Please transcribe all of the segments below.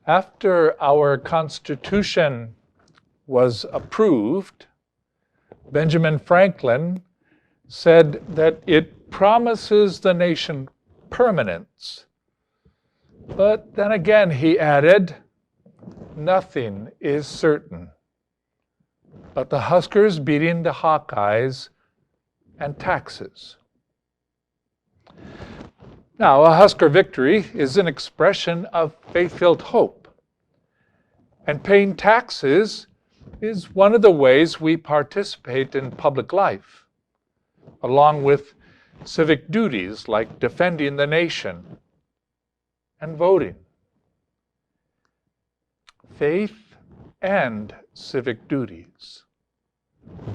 After our Constitution was approved, Benjamin Franklin said that it promises the nation permanence. But then again, he added, nothing is certain but the Huskers beating the Hawkeyes and taxes. Now, a Husker victory is an expression of faith-filled hope. And paying taxes is one of the ways we participate in public life, along with civic duties like defending the nation and voting. Faith and civic duties,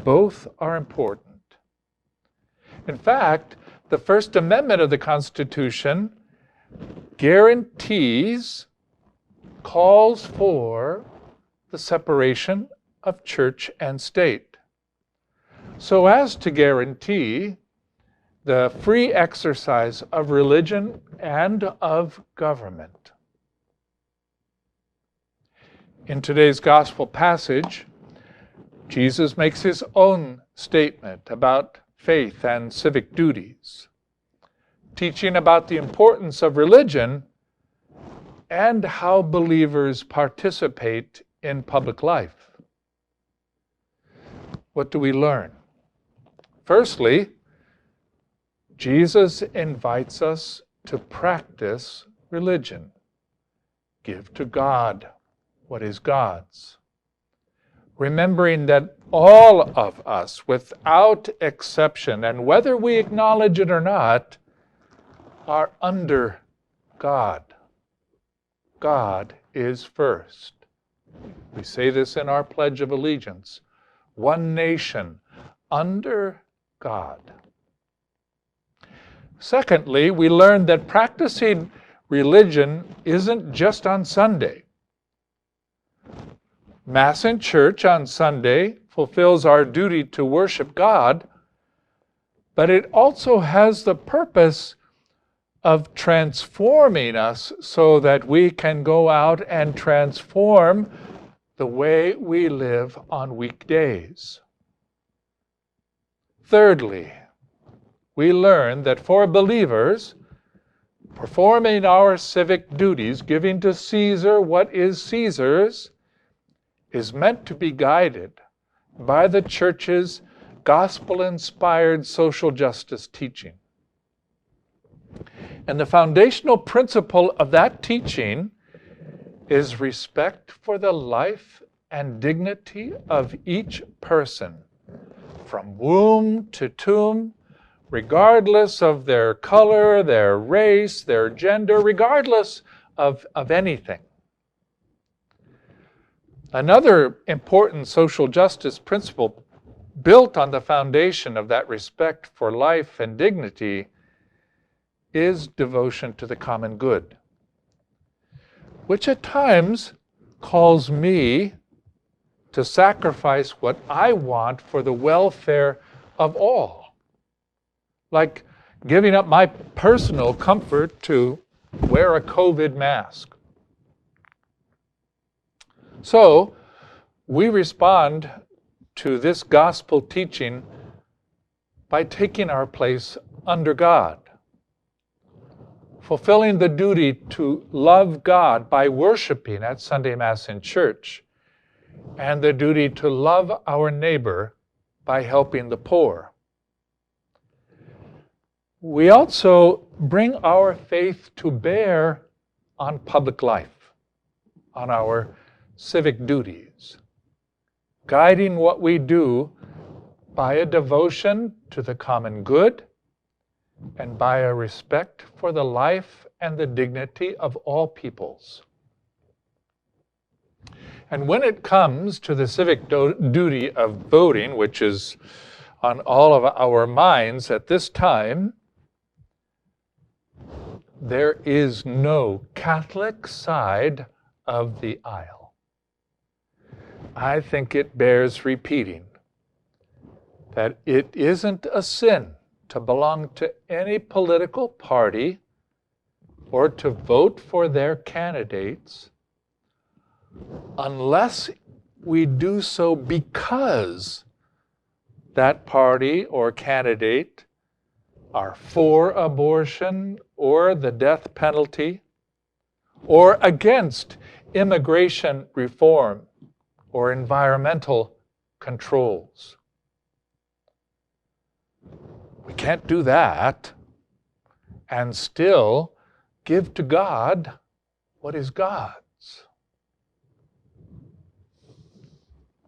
both are important. In fact, the First Amendment of the Constitution calls for the separation of church and state, so as to guarantee the free exercise of religion and of government. In today's gospel passage, Jesus makes his own statement about faith and civic duties, teaching about the importance of religion and how believers participate in public life. What do we learn? Firstly, Jesus invites us to practice religion. Give to God what is God's. Remembering that all of us, without exception, and whether we acknowledge it or not, are under God. God is first. We say this in our Pledge of Allegiance. One nation, under God. Secondly, we learn that practicing religion isn't just on Sunday. Mass in church on Sunday fulfills our duty to worship God, but it also has the purpose of transforming us so that we can go out and transform the way we live on weekdays. Thirdly, we learn that for believers, performing our civic duties, giving to Caesar what is Caesar's, is meant to be guided by the church's gospel-inspired social justice teaching. And the foundational principle of that teaching is respect for the life and dignity of each person, from womb to tomb, regardless of their color, their race, their gender, regardless of anything. Another important social justice principle built on the foundation of that respect for life and dignity is devotion to the common good, which at times calls me to sacrifice what I want for the welfare of all, like giving up my personal comfort to wear a COVID mask. So, we respond to this gospel teaching by taking our place under God, fulfilling the duty to love God by worshiping at Sunday Mass in church, and the duty to love our neighbor by helping the poor. We also bring our faith to bear on public life, on our civic duties, guiding what we do by a devotion to the common good and by a respect for the life and the dignity of all peoples. And when it comes to the civic duty of voting, which is on all of our minds at this time, there is no Catholic side of the aisle. I think it bears repeating that it isn't a sin to belong to any political party or to vote for their candidates unless we do so because that party or candidate are for abortion or the death penalty or against immigration reform or environmental controls. We can't do that and still give to God what is God's.